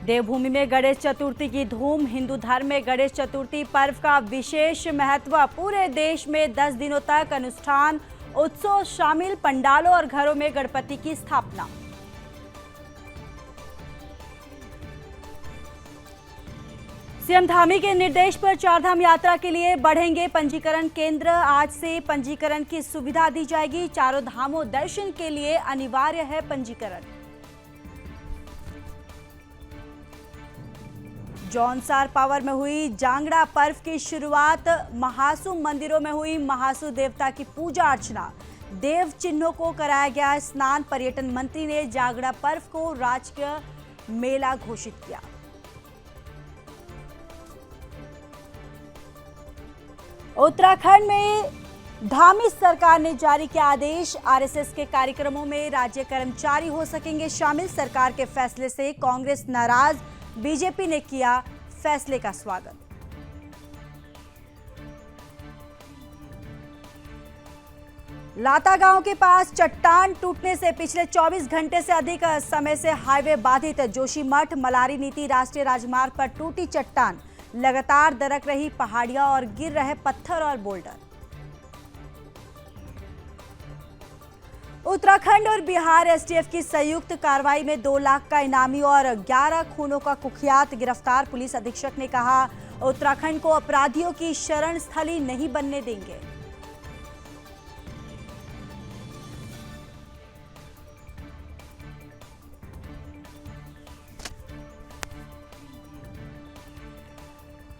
देवभूमि में गणेश चतुर्थी की धूम। हिंदू धर्म में गणेश चतुर्थी पर्व का विशेष महत्व। पूरे देश में 10 दिनों तक अनुष्ठान उत्सव शामिल। पंडालों और घरों में गणपति की स्थापना। सीएम धामी के निर्देश पर चारधाम यात्रा के लिए बढ़ेंगे पंजीकरण केंद्र। आज से पंजीकरण की सुविधा दी जाएगी। चारों धामों दर्शन के लिए अनिवार्य है पंजीकरण। जौनसार पावर में हुई जांगड़ा पर्व की शुरुआत। महासु मंदिरों में हुई महासु देवता की पूजा अर्चना। देव चिन्हों को कराया गया स्नान। पर्यटन मंत्री ने जांगड़ा पर्व को राजकीय मेला घोषित किया। उत्तराखंड में धामी सरकार ने जारी किया आदेश। आरएसएस के कार्यक्रमों में राज्य कर्मचारी हो सकेंगे शामिल। सरकार के फैसले से कांग्रेस नाराज। बीजेपी ने किया फैसले का स्वागत। लाता गांव के पास चट्टान टूटने से पिछले 24 घंटे से अधिक समय से हाईवे बाधित। जोशीमठ मलारी नीति राष्ट्रीय राजमार्ग पर टूटी चट्टान। लगातार दरक रही पहाड़ियां और गिर रहे पत्थर और बोल्डर। उत्तराखंड और बिहार एसटीएफ की संयुक्त कार्रवाई में 2 लाख का इनामी और 11 खूनों का कुख्यात गिरफ्तार। पुलिस अधीक्षक ने कहा, उत्तराखंड को अपराधियों की शरण स्थली नहीं बनने देंगे।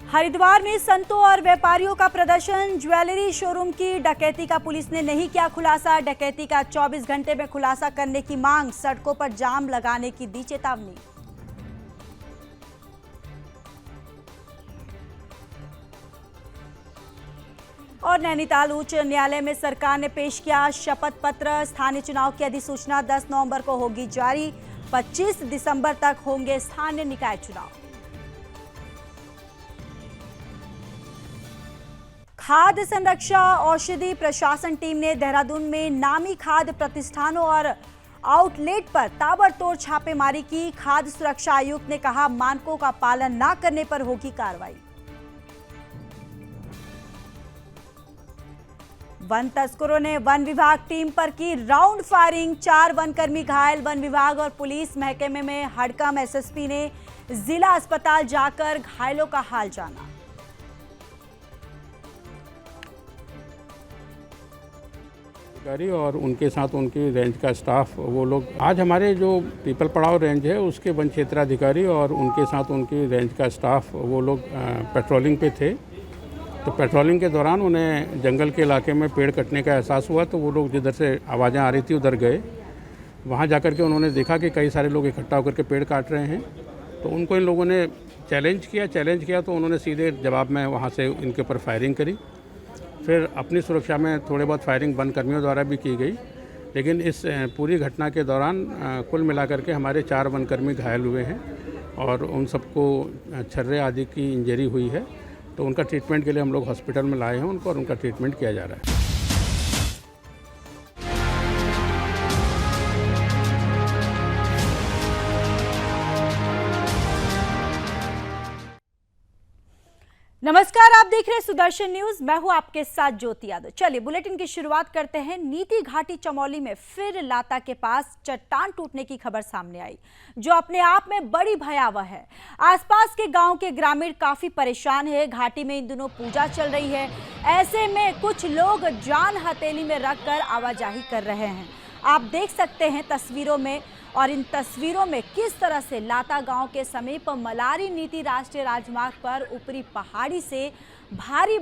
हरिद्वार में संतों और व्यापारियों का प्रदर्शन। ज्वेलरी शोरूम की डकैती का पुलिस ने नहीं किया खुलासा। डकैती का 24 घंटे में खुलासा करने की मांग। सड़कों पर जाम लगाने की दी चेतावनी। और नैनीताल उच्च न्यायालय में सरकार ने पेश किया शपथ पत्र। स्थानीय चुनाव की अधिसूचना 10 नवंबर को होगी जारी। 25 दिसंबर तक होंगे स्थानीय निकाय चुनाव। खाद्य संरक्षा औषधि प्रशासन टीम ने देहरादून में नामी खाद्य प्रतिष्ठानों और आउटलेट पर ताबड़तोड़ छापेमारी की। खाद्य सुरक्षा आयुक्त ने कहा, मानकों का पालन न करने पर होगी कार्रवाई। वन तस्करों ने वन विभाग टीम पर की राउंड फायरिंग। 4 वनकर्मी घायल। वन विभाग और पुलिस महकमे में हड़कंप। एसएसपी ने जिला अस्पताल जाकर घायलों का हाल जाना। और उनके साथ उनकी रेंज का स्टाफ वो लोग आज हमारे जो पीपल पड़ाव रेंज है उसके वन क्षेत्राधिकारी और उनके साथ उनकी रेंज का स्टाफ वो लोग पेट्रोलिंग पे थे। तो पेट्रोलिंग के दौरान उन्हें जंगल के इलाके में पेड़ कटने का एहसास हुआ। तो वो लोग जिधर से आवाज़ें आ रही थी उधर गए। वहाँ जाकर के उन्होंने देखा कि कई सारे लोग इकट्ठा होकर के पेड़ काट रहे हैं। तो उनको इन लोगों ने चैलेंज किया तो उन्होंने सीधे जवाब में वहाँ से इनके ऊपर फायरिंग करी। फिर अपनी सुरक्षा में थोड़े बहुत फायरिंग वन कर्मियों द्वारा भी की गई। लेकिन इस पूरी घटना के दौरान कुल मिलाकर के हमारे 4 वनकर्मी घायल हुए हैं और उन सबको छर्रे आदि की इंजरी हुई है। तो उनका ट्रीटमेंट के लिए हम लोग हॉस्पिटल में लाए हैं उनको और उनका ट्रीटमेंट किया जा रहा है। नमस्कार, आप देख रहे हैं सुदर्शन न्यूज। मैं हूं आपके साथ ज्योति यादव। चलिए बुलेटिन की शुरुआत करते हैं। नीति घाटी चमोली में फिर लाता के पास चट्टान टूटने की खबर सामने आई, जो अपने आप में बड़ी भयावह है। आसपास के गांव के ग्रामीण काफी परेशान है। घाटी में इन दिनों पूजा चल रही है। ऐसे में कुछ लोग जान हथेली में रखकर आवाजाही कर रहे हैं। आप देख सकते हैं तस्वीरों में, और इन तस्वीरों में किस तरह से लाता गांव के समीप मलारी नीति राष्ट्रीय राजमार्ग पर ऊपरी पहाड़ी से भारी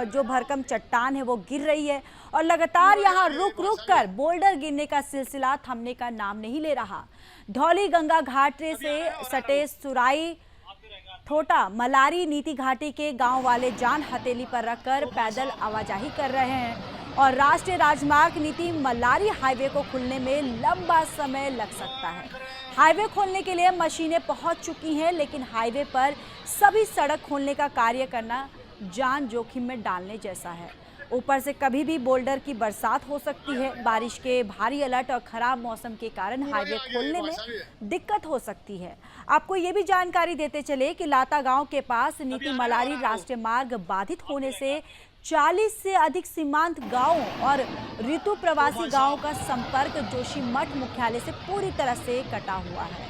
जो भरकम चट्टान है वो गिर रही है और लगातार यहां रुक कर बोल्डर गिरने का सिलसिला थमने का नाम नहीं ले रहा। धौली गंगा घाट से सटे सुराई ठोटा मलारी नीति घाटी के गांव वाले जान हथेली पर रखकर पैदल आवाजाही कर रहे हैं और राष्ट्रीय राजमार्ग नीति मलारी हाईवे को खुलने में लंबा समय लग सकता है। हाईवे खोलने के लिए मशीनें पहुंच चुकी हैं, लेकिन हाईवे पर सभी सड़क खोलने का कार्य करना जान जोखिम में डालने जैसा है। ऊपर से कभी भी बोल्डर की बरसात हो सकती है। बारिश के भारी अलर्ट और खराब मौसम के कारण हाईवे खोलने में दिक्कत हो सकती है। आपको ये भी जानकारी देते चले कि लाता गांव के पास नीति मलारी राष्ट्रीय मार्ग बाधित होने से 40 से अधिक सीमांत गांवों और ऋतु प्रवासी गांवों का संपर्क जोशीमठ मुख्यालय से पूरी तरह से कटा हुआ है।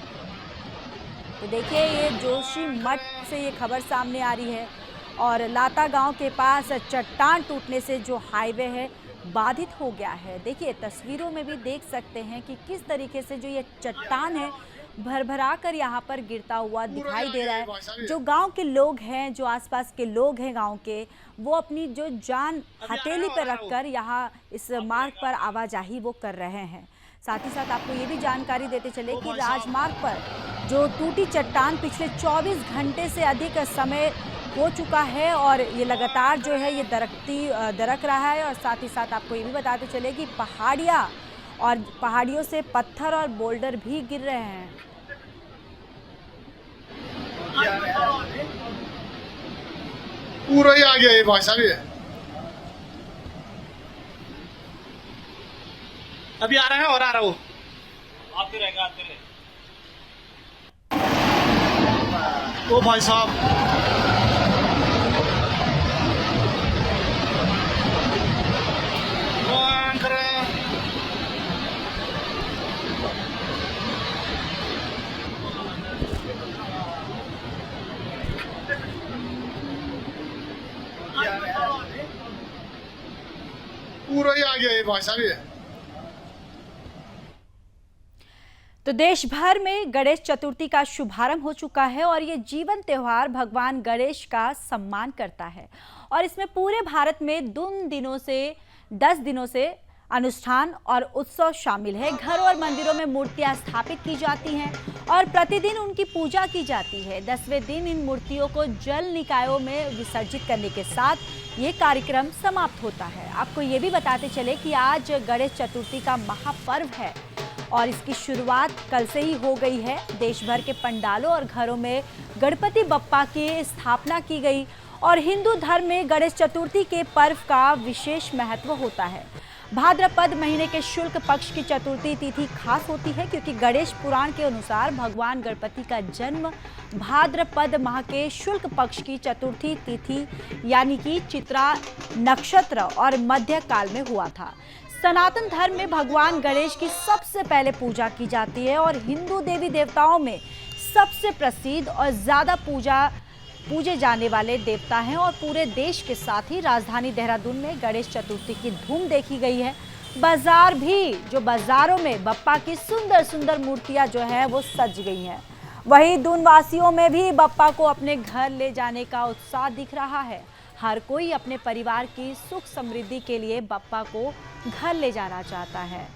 तो देखिए, ये जोशीमठ से ये खबर सामने आ रही है और लाता गांव के पास चट्टान टूटने से जो हाईवे है बाधित हो गया है। देखिए, तस्वीरों में भी देख सकते हैं कि किस तरीके से जो ये चट्टान है भरभरा कर यहाँ पर गिरता हुआ दिखाई दे रहा है। जो गांव के लोग हैं, जो आसपास के लोग हैं गांव के, वो अपनी जो जान हथेली पर रखकर यहाँ इस मार्ग पर आवाजाही वो कर रहे हैं। साथ ही साथ आपको ये भी जानकारी देते चले कि राजमार्ग पर जो टूटी चट्टान पिछले 24 घंटे से अधिक समय हो चुका है और ये लगातार जो है ये दरक रहा है। और साथ ही साथ आपको ये भी बताते चले कि पहाड़ियों से पत्थर और बोल्डर भी गिर रहे हैं। पूरा ही आ गया ये भाई साहब। ये अभी आ रहा है और आ रहा हूँ। आते रहेगा। ओ भाई साहब, पूरा ही आ गया ये भाई साहब। ये तो देश भर में गणेश चतुर्थी का शुभारंभ हो चुका है और ये जीवन त्योहार भगवान गणेश का सम्मान करता है और इसमें पूरे भारत में 10 दिनों से अनुष्ठान और उत्सव शामिल है। घरों और मंदिरों में मूर्तियां स्थापित की जाती हैं और प्रतिदिन उनकी पूजा की जाती है। 10वें दिन इन मूर्तियों को जल निकायों में विसर्जित करने के साथ ये कार्यक्रम समाप्त होता है। आपको ये भी बताते चले कि आज गणेश चतुर्थी का महापर्व है और इसकी शुरुआत कल से ही हो गई है। देश भर के पंडालों और घरों में गणपति बप्पा की स्थापना की गई और हिंदू धर्म में गणेश चतुर्थी के पर्व का विशेष महत्व होता है। भाद्रपद महीने के शुक्ल पक्ष की चतुर्थी तिथि खास होती है क्योंकि गणेश पुराण के अनुसार भगवान गणपति का जन्म भाद्रपद माह के शुक्ल पक्ष की चतुर्थी तिथि यानी कि चित्रा नक्षत्र और मध्य काल में हुआ था। सनातन धर्म में भगवान गणेश की सबसे पहले पूजा की जाती है और हिंदू देवी देवताओं में सबसे प्रसिद्ध और ज्यादा पूजे जाने वाले देवता हैं और पूरे देश के साथ ही राजधानी देहरादून में गणेश चतुर्थी की धूम देखी गई है। बाजारों में बप्पा की सुंदर सुंदर मूर्तियां जो है वो सज गई हैं। वहीं दून वासियों में भी बप्पा को अपने घर ले जाने का उत्साह दिख रहा है। हर कोई अपने परिवार की सुख समृद्धि के लिए बप्पा को घर ले जाना चाहता है।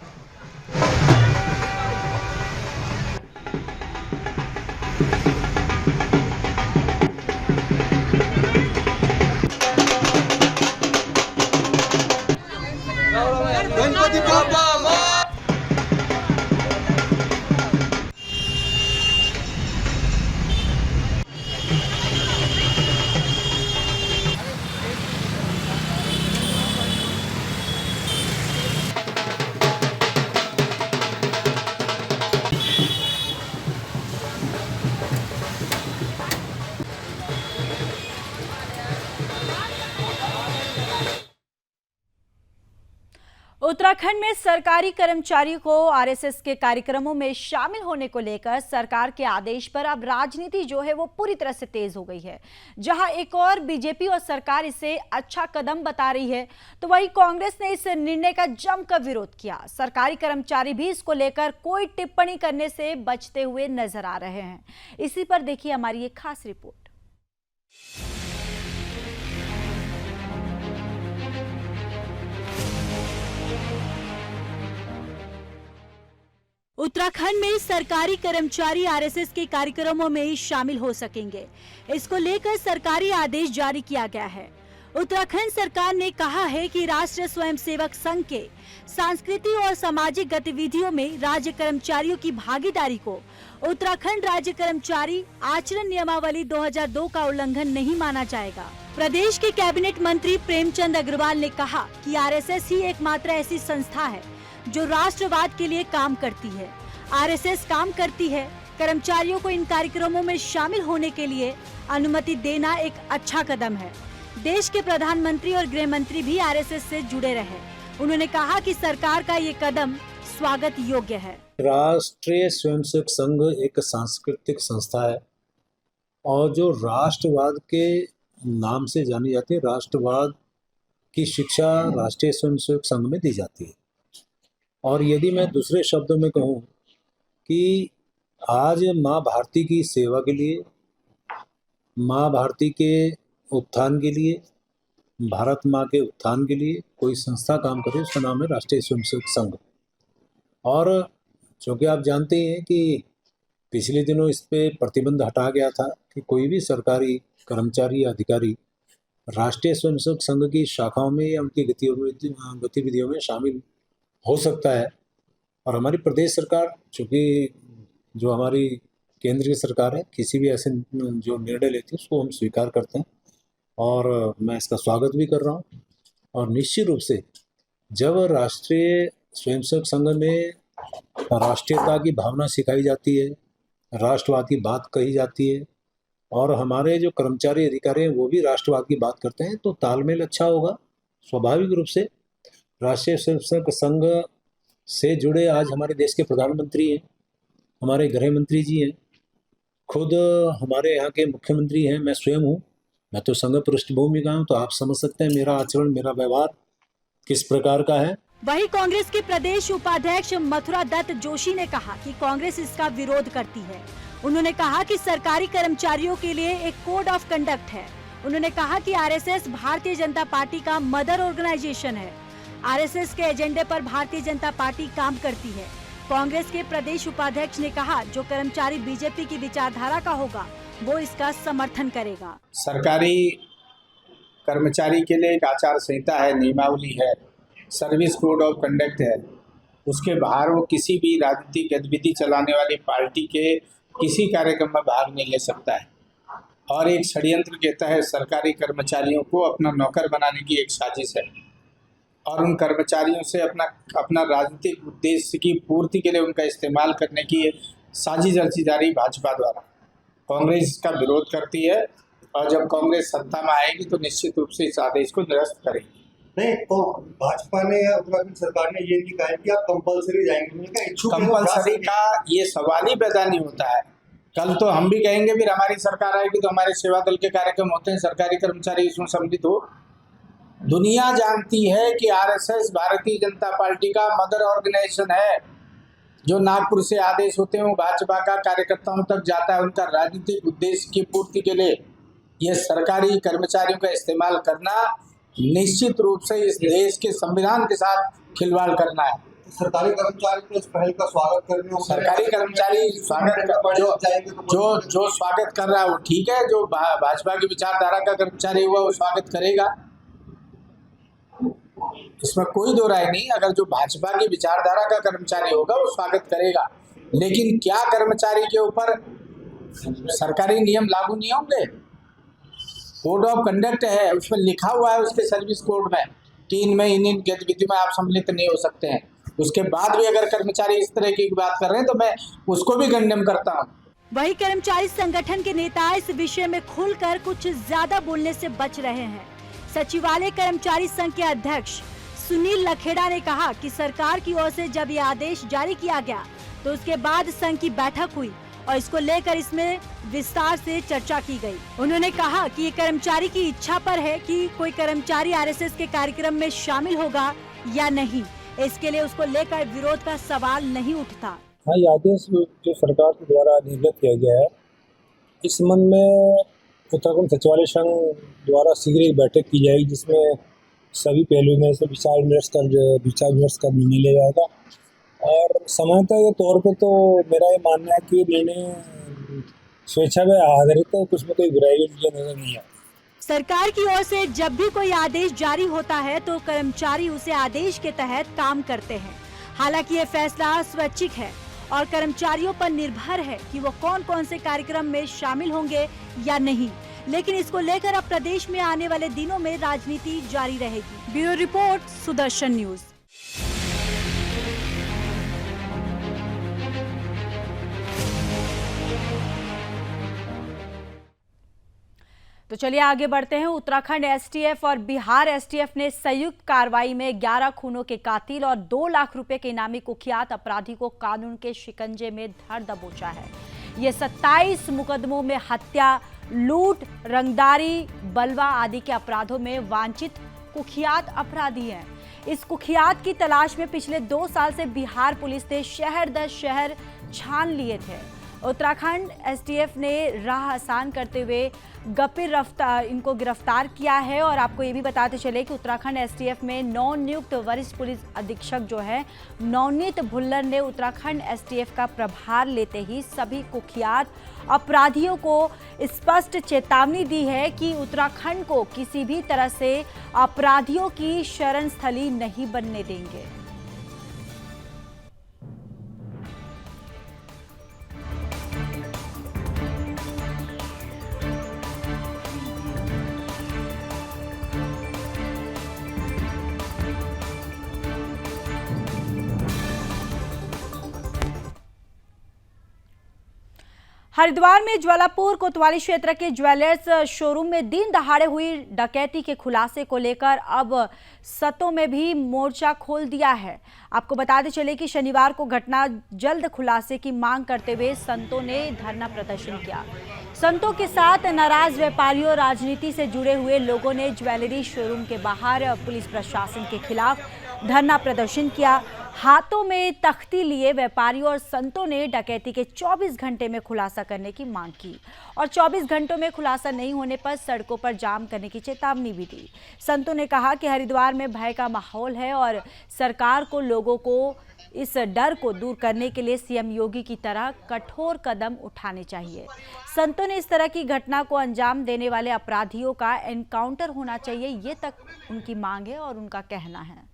गणपति बाप्पा उत्तराखंड में सरकारी कर्मचारियों को आरएसएस के कार्यक्रमों में शामिल होने को लेकर सरकार के आदेश पर अब राजनीति जो है वो पूरी तरह से तेज हो गई है। जहां एक और बीजेपी और सरकार इसे अच्छा कदम बता रही है, तो वहीं कांग्रेस ने इस निर्णय का जमकर विरोध किया। सरकारी कर्मचारी भी इसको लेकर कोई टिप्पणी करने से बचते हुए नजर आ रहे हैं। इसी पर देखिए हमारी एक खास रिपोर्ट। उत्तराखंड में सरकारी कर्मचारी आरएसएस के कार्यक्रमों में शामिल हो सकेंगे। इसको लेकर सरकारी आदेश जारी किया गया है। उत्तराखंड सरकार ने कहा है कि राष्ट्रीय स्वयंसेवक संघ के सांस्कृतिक और सामाजिक गतिविधियों में राज्य कर्मचारियों की भागीदारी को उत्तराखंड राज्य कर्मचारी आचरण नियमावली 2002 का उल्लंघन नहीं माना जाएगा। प्रदेश के कैबिनेट मंत्री प्रेमचंद अग्रवाल ने कहा कि आरएसएस ही एकमात्र ऐसी संस्था है जो राष्ट्रवाद के लिए काम करती है। आरएसएस काम करती है। कर्मचारियों को इन कार्यक्रमों में शामिल होने के लिए अनुमति देना एक अच्छा कदम है। देश के प्रधानमंत्री और गृह मंत्री भी आरएसएस से जुड़े रहे। उन्होंने कहा कि सरकार का ये कदम स्वागत योग्य है। राष्ट्रीय स्वयंसेवक संघ एक सांस्कृतिक संस्था है और जो राष्ट्रवाद के नाम से जानी जाती है, राष्ट्रवाद की शिक्षा राष्ट्रीय स्वयंसेवक संघ में दी जाती है। और यदि मैं दूसरे शब्दों में कहूँ कि आज माँ भारती की सेवा के लिए, माँ भारती के उत्थान के लिए, भारत माँ के उत्थान के लिए कोई संस्था काम करे, उसका नाम है राष्ट्रीय स्वयंसेवक संघ। और चूँकि आप जानते हैं कि पिछले दिनों इस पे प्रतिबंध हटा गया था कि कोई भी सरकारी कर्मचारी या अधिकारी राष्ट्रीय स्वयंसेवक संघ की शाखाओं में या उनकी गतिविधियों में शामिल हो सकता है। और हमारी प्रदेश सरकार, चूँकि जो हमारी केंद्र की सरकार है, किसी भी ऐसे जो निर्णय लेती है उसको हम स्वीकार करते हैं और मैं इसका स्वागत भी कर रहा हूँ। और निश्चित रूप से जब राष्ट्रीय स्वयंसेवक संघ में राष्ट्रीयता की भावना सिखाई जाती है, राष्ट्रवाद की बात कही जाती है और हमारे जो कर्मचारी अधिकारी हैं वो भी राष्ट्रवाद की बात करते हैं, तो तालमेल अच्छा होगा। स्वाभाविक रूप से राष्ट्रीय स्वयंसेवक संघ से जुड़े आज हमारे देश के प्रधानमंत्री हैं, हमारे गृह मंत्री जी हैं, खुद हमारे यहाँ के मुख्यमंत्री हैं, मैं स्वयं हूँ। मैं तो संघ पृष्ठभूमि का हूँ, तो आप समझ सकते हैं मेरा आचरण, मेरा व्यवहार किस प्रकार का है। वहीं कांग्रेस के प्रदेश उपाध्यक्ष मथुरा दत्त जोशी ने कहा कि कांग्रेस इसका विरोध करती है। उन्होंने कहा कि सरकारी कर्मचारियों के लिए एक कोड ऑफ कंडक्ट है। उन्होंने कहा कि आरएसएस भारतीय जनता पार्टी का मदर ऑर्गेनाइजेशन है। आरएसएस के एजेंडे पर भारतीय जनता पार्टी काम करती है। कांग्रेस के प्रदेश उपाध्यक्ष ने कहा, जो कर्मचारी बीजेपी की विचारधारा का होगा वो इसका समर्थन करेगा। सरकारी कर्मचारी के लिए एक आचार संहिता है, नियमावली है, सर्विस कोड ऑफ कंडक्ट है। उसके बाहर वो किसी भी राजनीतिक गतिविधि चलाने वाली पार्टी के किसी कार्यक्रम में भाग नहीं ले सकता है। और एक षड्यंत्र के तहत सरकारी कर्मचारियों को अपना नौकर बनाने की एक साजिश है और उन कर्मचारियों से अपना राजनीतिक उद्देश्य की पूर्ति के लिए उनका इस्तेमाल करने की साजिश रची जा रही भाजपा द्वारा। कांग्रेस इसका विरोध करती है और जब कांग्रेस सत्ता में आएगी तो निश्चित रूप से इस आदेश को निरस्त करेगी। नहीं, तो भाजपा ने या उत्तराखंड सरकार ने ये नहीं कहा कि आप कंपलसरी जाएंगे। कंपलसरी का ये सवाल ही पैदा नहीं होता है। कल तो हम भी कहेंगे फिर हमारी सरकार आएगी तो हमारे सेवा दल के कार्यक्रम होते हैं, सरकारी कर्मचारी इसमें सम्मिलित हो। दुनिया जानती है कि आरएसएस भारतीय जनता पार्टी का मदर ऑर्गेनाइजेशन है। जो नागपुर से आदेश होते हैं वो भाजपा का कार्यकर्ताओं तक जाता है। उनका राजनीतिक उद्देश्य की पूर्ति के लिए ये सरकारी कर्मचारियों का इस्तेमाल करना निश्चित रूप से इस देश के संविधान के साथ खिलवाड़ करना है। सरकारी कर्मचारी को इस पहल का स्वागत करने, सरकारी कर्मचारी जो स्वागत कर रहा है वो ठीक है। जो भाजपा की विचारधारा का कर्मचारी हुआ वो स्वागत करेगा, इसमें कोई दो राय नहीं। अगर जो भाजपा की विचारधारा का कर्मचारी होगा वो स्वागत करेगा, लेकिन क्या कर्मचारी के ऊपर सरकारी नियम लागू नहीं होंगे? कोड ऑफ कंडक्ट है, उसमें लिखा हुआ है उसके सर्विस कोड में कि इनमें इन गतिविधियों में आप सम्मिलित नहीं हो सकते हैं। उसके बाद भी अगर कर्मचारी इस तरह की बात कर रहे हैं तो मैं उसको भी कंडेम करता हूँ। वही कर्मचारी संगठन के नेता इस विषय में खुलकर कुछ ज्यादा बोलने से बच रहे हैं। सचिवालय कर्मचारी संघ के अध्यक्ष सुनील लखेड़ा ने कहा कि सरकार की ओर से जब ये आदेश जारी किया गया तो उसके बाद संघ की बैठक हुई और इसको लेकर इसमें विस्तार से चर्चा की गई। उन्होंने कहा कि ये कर्मचारी की इच्छा पर है कि कोई कर्मचारी आरएसएस के कार्यक्रम में शामिल होगा या नहीं। इसके लिए उसको लेकर विरोध का सवाल नहीं उठता। हाँ, ये आदेश जो सरकार के द्वारा निर्गत किया गया है, इस संबंध में उत्तराखंड सचिवालय संघ द्वारा शीघ्र एक बैठक की जाएगी जिसमें सभी पहलुओं में से विचार विमर्श कर निर्णय लिया जाएगा। और समानता के तौर पे तो मेरा ये मानना है कि निर्णय स्वेच्छा पे आधारित है, कुछ में कोई बुराई नजर नहीं है। सरकार की ओर से जब भी कोई आदेश जारी होता है तो कर्मचारी उसे आदेश के तहत काम करते हैं। हालांकि ये फैसला स्वैच्छिक है और कर्मचारियों पर निर्भर है कि वो कौन कौन से कार्यक्रम में शामिल होंगे या नहीं। लेकिन इसको लेकर अब प्रदेश में आने वाले दिनों में राजनीति जारी रहेगी। Bureau report, Sudarshan news. तो चलिए आगे बढ़ते हैं। उत्तराखंड एसटीएफ और बिहार एसटीएफ ने संयुक्त कार्रवाई में 11 खूनों के कातिल और 2 लाख रुपए के इनामी कुख्यात अपराधी को कानून के शिकंजे में धर दबोचा है। ये 27 मुकदमों में हत्या, लूट, रंगदारी, बलवा आदि के अपराधों में वांछित कुख्यात अपराधी हैं। इस कुख्यात की तलाश में पिछले 2 साल से बिहार पुलिस ने शहर दर शहर छान लिए थे। उत्तराखंड एसटीएफ ने राह आसान करते हुए इनको गिरफ्तार किया है। और आपको ये भी बताते चले कि उत्तराखंड एसटीएफ में नवनियुक्त वरिष्ठ पुलिस अधीक्षक जो है नवनीत भुल्लर ने उत्तराखंड एसटीएफ का प्रभार लेते ही सभी कुख्यात अपराधियों को स्पष्ट चेतावनी दी है कि उत्तराखंड को किसी भी तरह से अपराधियों की शरण स्थली नहीं बनने देंगे। हरिद्वार में ज्वालापुर कोतवाली क्षेत्र के ज्वेलर्स शोरूम में दिन दहाड़े हुई डकैती के खुलासे को लेकर अब सतों में भी मोर्चा खोल दिया है। आपको बताते चले कि शनिवार को घटना जल्द खुलासे की मांग करते हुए संतों ने धरना प्रदर्शन किया। संतों के साथ नाराज व्यापारियों, राजनीति से जुड़े हुए लोगों ने ज्वेलरी शोरूम के बाहर पुलिस प्रशासन के खिलाफ धरना प्रदर्शन किया। हाथों में तख्ती लिए व्यापारियों और संतों ने डकैती के 24 घंटे में खुलासा करने की मांग की और 24 घंटों में खुलासा नहीं होने पर सड़कों पर जाम करने की चेतावनी भी दी। संतों ने कहा कि हरिद्वार में भय का माहौल है और सरकार को लोगों को इस डर को दूर करने के लिए सीएम योगी की तरह कठोर कदम उठाने चाहिए। संतों ने इस तरह की घटना को अंजाम देने वाले अपराधियों का एनकाउंटर होना चाहिए, ये तक उनकी मांग है और उनका कहना है।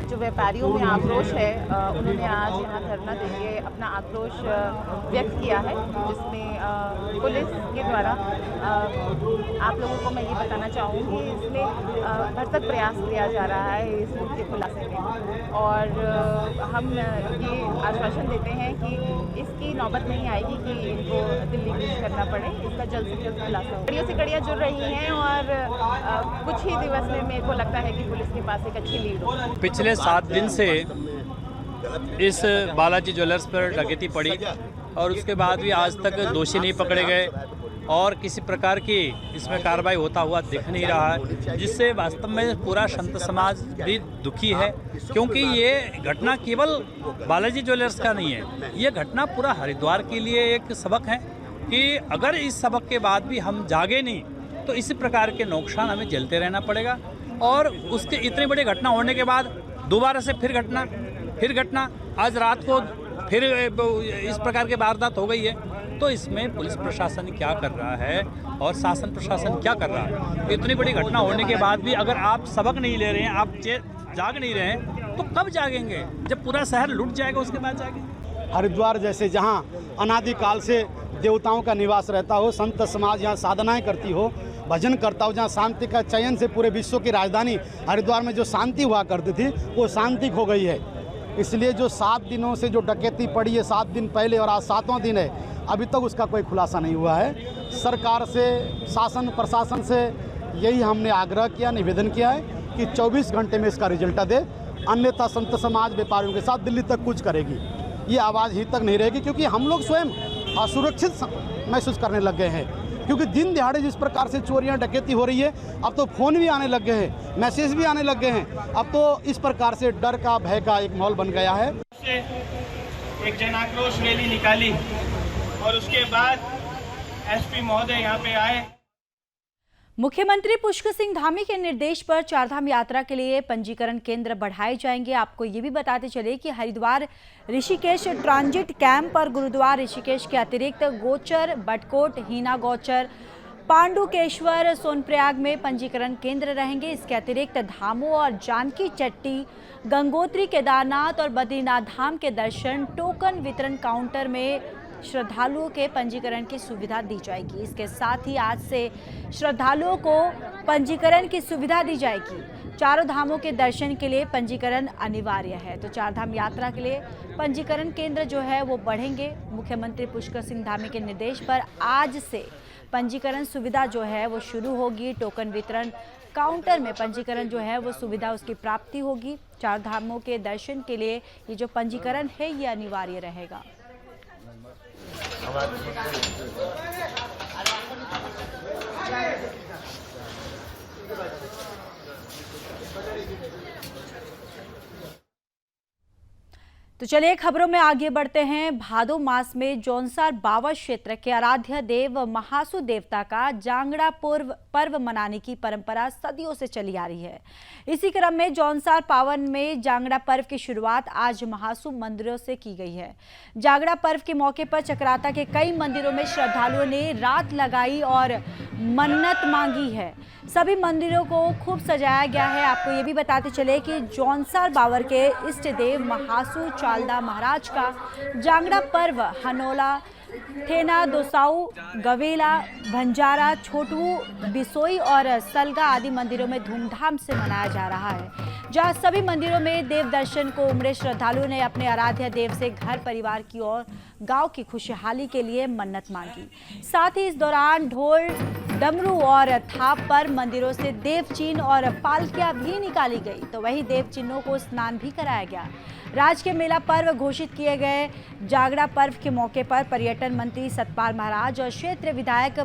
जो व्यापारियों में आक्रोश है, उन्होंने आज यहाँ धरना देके अपना आक्रोश व्यक्त किया है, जिसमें पुलिस के द्वारा आप लोगों को मैं ये बताना चाहूँगी, इसमें भरसक प्रयास किया जा रहा है इस मुद्दे के खुलासे में। और हम ये आश्वासन देते हैं कि इसकी नौबत नहीं आएगी कि इनको दिल्ली कूच करना पड़े, इसका जल्द से जल्द खुलासा हो। कड़ियों से कड़ियाँ जुड़ रही हैं और कुछ ही दिवस में मेरे को लगता है कि पुलिस के पास एक अच्छी लीड हो। पिछले 7 दिन से इस बालाजी ज्वेलर्स पर डकैती पड़ी और उसके बाद भी आज तक दोषी नहीं पकड़े गए और किसी प्रकार की इसमें कार्रवाई होता हुआ दिख नहीं रहा है, जिससे वास्तव में पूरा संत समाज भी दुखी है। क्योंकि ये घटना केवल बालाजी ज्वेलर्स का नहीं है, ये घटना पूरा हरिद्वार के लिए एक सबक है कि अगर इस सबक के बाद भी हम जागे नहीं तो इसी प्रकार के नुकसान हमें झेलते रहना पड़ेगा। और उसके इतनी बड़ी घटना होने के बाद दोबारा से फिर घटना आज रात को फिर इस प्रकार की वारदात हो गई है। तो इसमें पुलिस प्रशासन क्या कर रहा है और शासन प्रशासन क्या कर रहा है? इतनी बड़ी घटना होने के बाद भी अगर आप सबक नहीं ले रहे हैं, आप जाग नहीं रहे हैं, तो कब जागेंगे? जब पूरा शहर लुट जाएगा उसके बाद जागेंगे। हरिद्वार जैसे जहाँ अनादिकाल से देवताओं का निवास रहता हो, संत समाज यहाँ साधनाएं करती हो, भजन करता हो, जहाँ शांति का चयन से पूरे विश्व की राजधानी हरिद्वार में जो शांति हुआ करती थी वो शांति खो गई है। इसलिए जो 7 दिनों से जो डकैती पड़ी है, 7 दिन पहले और आज 7वां दिन है, अभी तक उसका कोई खुलासा नहीं हुआ है। सरकार से, शासन प्रशासन से यही हमने आग्रह किया, निवेदन किया है कि 24 घंटे में इसका रिजल्ट दे, अन्यथा संत समाज व्यापारियों के साथ दिल्ली तक कूच करेगी। ये आवाज़ ही तक नहीं रहेगी, क्योंकि हम लोग स्वयं असुरक्षित महसूस करने लग गए हैं। क्योंकि दिन दिहाड़े जिस प्रकार से चोरियां डकैती हो रही है, अब तो फ़ोन भी आने लग गए हैं, मैसेज भी आने लग गए हैं। अब तो इस प्रकार से डर का, भय का एक माहौल बन गया है। एक जन आक्रोश रैली निकाली और उसके बाद एसपी महोदय यहाँ पे आए। मुख्यमंत्री पुष्कर सिंह धामी के निर्देश पर चारधाम यात्रा के लिए पंजीकरण केंद्र बढ़ाए जाएंगे। आपको ये भी बताते चले कि हरिद्वार ऋषिकेश ट्रांजिट कैंप और गुरुद्वारा ऋषिकेश के अतिरिक्त गोचर, बटकोट, हीना गौचर, पांडुकेश्वर, सोनप्रयाग में पंजीकरण केंद्र रहेंगे। इसके अतिरिक्त धामों और जानकी चट्टी, गंगोत्री, केदारनाथ और बद्रीनाथ धाम के दर्शन टोकन वितरण काउंटर में श्रद्धालुओं के पंजीकरण की सुविधा दी जाएगी। इसके साथ ही आज से श्रद्धालुओं को पंजीकरण की सुविधा दी जाएगी। चारों धामों के दर्शन के लिए पंजीकरण अनिवार्य है। तो चारधाम यात्रा के लिए पंजीकरण केंद्र जो है वो बढ़ेंगे। मुख्यमंत्री पुष्कर सिंह धामी के निर्देश पर आज से पंजीकरण सुविधा जो है वो शुरू होगी। टोकन वितरण काउंटर में पंजीकरण जो है वो सुविधा उसकी प्राप्ति होगी। चार धामों के दर्शन के लिए ये जो पंजीकरण है ये अनिवार्य रहेगा। तो चलिए खबरों में आगे बढ़ते हैं। भादो मास में जौनसार बावल क्षेत्र के आराध्य देव महासु देवता का जांगड़ा पर्व मनाने की परंपरा सदियों से चली आ रही है। इसी क्रम में जौनसार पावन में जांगड़ा पर्व की शुरुआत आज महासु मंदिरों से की गई है। जांगड़ा पर्व के मौके पर चक्राता के कई मंदिरों में श्रद्धालुओं ने रात लगाई और मन्नत मांगी है। सभी मंदिरों को खूब सजाया गया है। आपको ये भी बताते चले कि जौनसार बावर के इष्ट देव महासु चालदा महाराज का जांगड़ा पर्व हनोला, ठेना, दोसाऊ, गवेला, भंजारा, छोटू, बिसोई और सलगा आदि मंदिरों में धूमधाम से मनाया जा रहा है, जहां सभी मंदिरों में देव दर्शन को उमड़े श्रद्धालुओं ने अपने आराध्य देव से घर परिवार की और गांव की खुशहाली के लिए मन्नत मांगी। साथ ही इस दौरान ढोल, डमरू और थाप पर मंदिरों से देव चिन्ह और पालकियां भी निकाली गई। तो वहीं देव चिन्हों को स्नान भी कराया गया। राजकीय मेला पर्व घोषित किए गए जागड़ा पर्व के मौके पर पर्यटन मंत्री सतपाल महाराज और क्षेत्रीय विधायक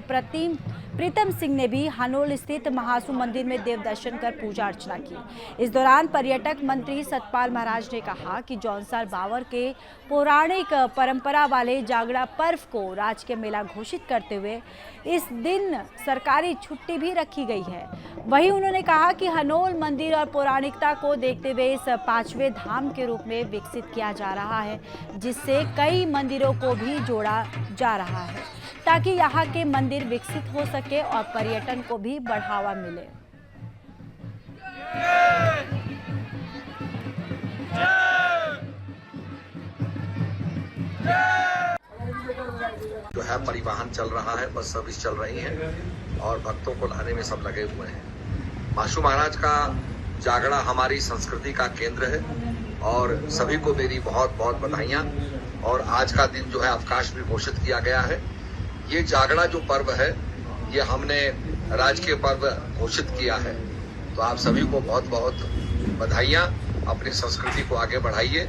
प्रीतम सिंह ने भी हनोल स्थित महासु मंदिर में देव दर्शन कर पूजा अर्चना की। इस दौरान पर्यटक मंत्री सतपाल महाराज ने कहा कि जौनसार बावर के पौराणिक परंपरा वाले जागड़ा पर्व को राजकीय मेला घोषित करते हुए इस दिन सरकारी छुट्टी भी रखी गई है। वहीं उन्होंने कहा कि हनोल मंदिर और पौराणिकता को देखते हुए इस 5वें धाम के रूप में विकसित किया जा रहा है, जिससे कई मंदिरों को भी जोड़ा जा रहा है ताकि यहाँ के मंदिर विकसित हो सके और पर्यटन को भी बढ़ावा मिले। जो है परिवहन चल रहा है, बस सर्विस चल रही है और भक्तों को लाने में सब लगे हुए हैं। महासु महाराज का जागड़ा हमारी संस्कृति का केंद्र है और सभी को मेरी बहुत बहुत बधाइयाँ। और आज का दिन जो है अवकाश भी घोषित किया गया है। ये जागड़ा जो पर्व है ये हमने राजकीय पर्व घोषित किया है। तो आप सभी को बहुत बहुत बधाइयाँ। अपनी संस्कृति को आगे बढ़ाइए।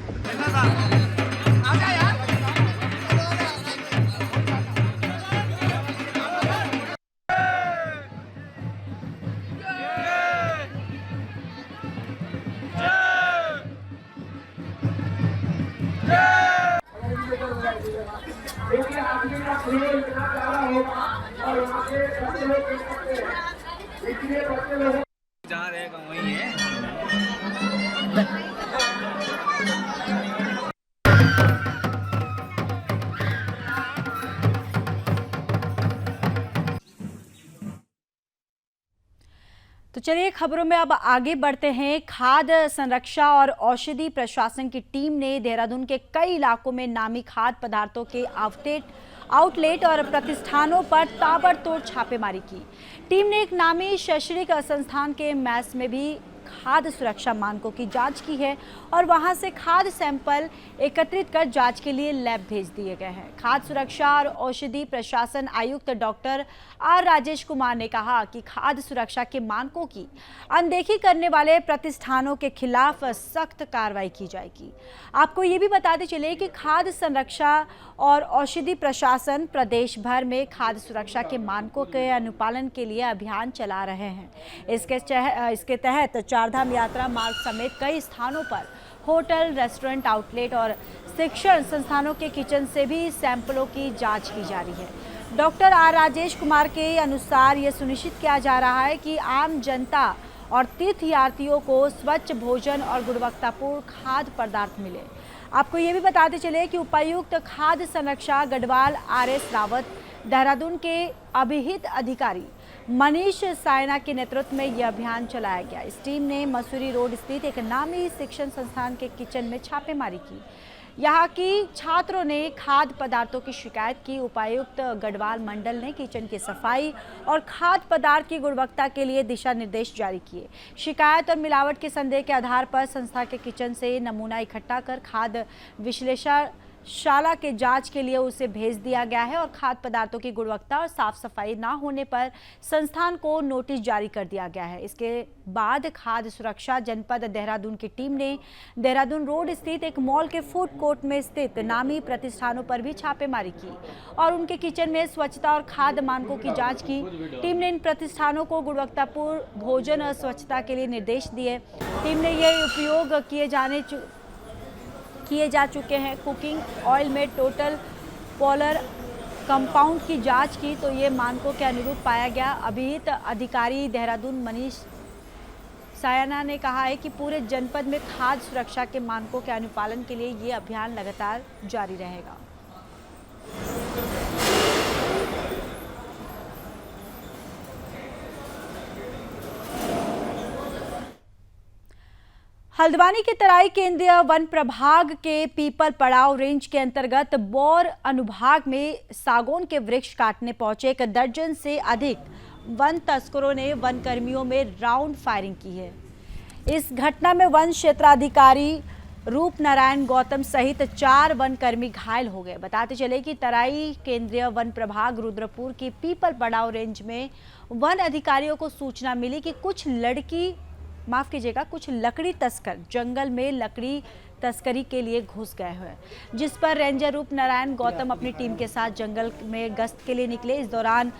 जहाँ रहेगा वही है। तो चलिए खबरों में अब आगे बढ़ते हैं। खाद्य संरक्षा और औषधि प्रशासन की टीम ने देहरादून के कई इलाकों में नामी खाद्य पदार्थों के आउटलेट और प्रतिष्ठानों पर ताबड़तोड़ छापेमारी की। टीम ने एक नामी शैक्षणिक संस्थान के मैस में भी खाद्य सुरक्षा मानकों की जांच की है और वहां से खाद्य सैंपल एकत्रित कर जांच के लिए लैब भेज दिए गए हैं। खाद्य सुरक्षा और औषधि प्रशासन आयुक्त डॉक्टर आर राजेश कुमार ने कहा कि खाद्य सुरक्षा के मानकों की अनदेखी करने वाले प्रतिष्ठानों के खिलाफ सख्त कार्रवाई की जाएगी। आपको ये भी बताते चले कि खाद्य संरक्षा और औषधि प्रशासन प्रदेश भर में खाद्य सुरक्षा के मानकों के अनुपालन के लिए अभियान चला रहे हैं। इसके तहत चारधाम यात्रा मार्ग समेत कई स्थानों पर होटल, रेस्टोरेंट, आउटलेट और शिक्षण संस्थानों के किचन से भी सैंपलों की जांच की जा रही है। डॉक्टर आर राजेश कुमार के अनुसार ये सुनिश्चित किया जा रहा है कि आम जनता और तीर्थयात्रियों को स्वच्छ भोजन और गुणवत्तापूर्ण खाद्य पदार्थ मिले। आपको ये भी बताते चले कि उपायुक्त खाद्य संरक्षा गढ़वाल RS रावत, देहरादून के अभिहित अधिकारी मनीष सायना के नेतृत्व में यह अभियान चलाया गया। इस टीम ने मसूरी रोड स्थित एक नामी शिक्षण संस्थान के किचन में छापेमारी की। यहाँ की छात्रों ने खाद्य पदार्थों की शिकायत की। उपायुक्त गढ़वाल मंडल ने किचन की सफाई और खाद्य पदार्थ की गुणवत्ता के लिए दिशा निर्देश जारी किए। शिकायत और मिलावट के संदेह के आधार पर संस्था के किचन से नमूना इकट्ठा कर खाद्य विश्लेषणशाला के जांच के लिए उसे भेज दिया गया है और खाद्य पदार्थों की गुणवत्ता और साफ सफाई ना होने पर संस्थान को नोटिस जारी कर दिया गया है। इसके बाद खाद्य सुरक्षा जनपद देहरादून की टीम ने देहरादून रोड स्थित एक मॉल के फूड कोर्ट में स्थित नामी प्रतिष्ठानों पर भी छापेमारी की और उनके किचन में स्वच्छता और खाद्य मानकों की जांच की। टीम ने इन प्रतिष्ठानों को गुणवत्तापूर्ण भोजन और स्वच्छता के लिए निर्देश दिए। टीम ने ये उपयोग किए जा चुके हैं कुकिंग ऑयल में टोटल पोलर कंपाउंड की जांच की तो ये मानकों के अनुरूप पाया गया। अभिहित अधिकारी देहरादून मनीष सायना ने कहा है कि पूरे जनपद में खाद्य सुरक्षा के मानकों के अनुपालन के लिए ये अभियान लगातार जारी रहेगा। हल्द्वानी के तराई केंद्रीय वन प्रभाग के पीपल पड़ाव रेंज के अंतर्गत बौर अनुभाग में सागौन के वृक्ष काटने पहुंचे 1 दर्जन से अधिक वन तस्करों ने वन कर्मियों में राउंड फायरिंग की है। इस घटना में वन क्षेत्राधिकारी रूप नारायण गौतम सहित 4 वन कर्मी घायल हो गए। बताते चले कि तराई केंद्रीय वन प्रभाग रुद्रपुर की पीपल पड़ाव रेंज में वन अधिकारियों को सूचना मिली कि कुछ लकड़ी तस्कर जंगल में लकड़ी तस्करी के लिए घुस गए हैं, जिस पर रेंजर रूप नारायण गौतम अपनी टीम के साथ जंगल में गश्त के लिए निकले। इस दौरान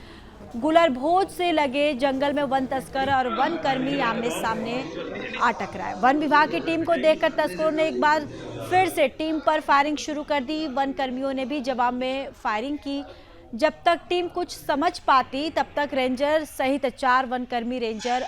गुलरभोज से लगे जंगल में वन तस्कर और वन कर्मी आमने सामने आ टकराए। वन विभाग की टीम को देखकर तस्करों ने एक बार फिर से टीम पर फायरिंग शुरू कर दी। वन कर्मियों ने भी जवाब में फायरिंग की। जब तक टीम कुछ समझ पाती तब तक रेंजर सहित 4 वन कर्मी रेंजर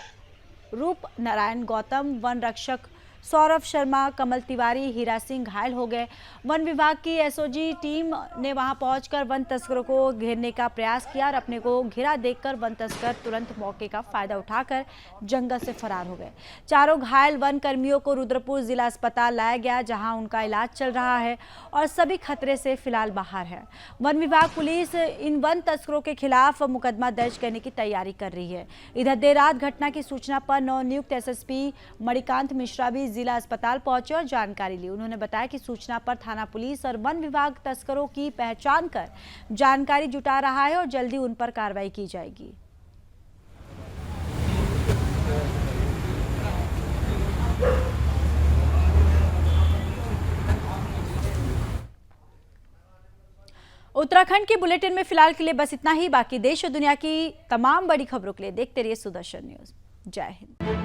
रूप नारायण गौतम, वन रक्षक सौरभ शर्मा, कमल तिवारी, हीरा सिंह घायल हो गए। वन विभाग की एसओजी टीम ने वहां पहुंचकर वन तस्करों को घेरने का प्रयास किया और अपने को घिरा देखकर वन तस्कर तुरंत मौके का फायदा उठाकर जंगल से फरार हो गए। चारों घायल वन कर्मियों को रुद्रपुर जिला अस्पताल लाया गया, जहां उनका इलाज चल रहा है और सभी खतरे से फिलहाल बाहर है। वन विभाग पुलिस इन वन तस्करों के खिलाफ मुकदमा दर्ज करने की तैयारी कर रही है। इधर देर रात घटना की सूचना पर नवनियुक्त एसएसपी मणिकांत मिश्रा भी जिला अस्पताल पहुंचे और जानकारी ली। उन्होंने बताया कि सूचना पर थाना पुलिस और वन विभाग तस्करों की पहचान कर जानकारी जुटा रहा है और जल्दी उन पर कार्रवाई की जाएगी। उत्तराखंड के बुलेटिन में फिलहाल के लिए बस इतना ही। बाकी देश और दुनिया की तमाम बड़ी खबरों के लिए देखते रहिए सुदर्शन न्यूज। जय हिंद।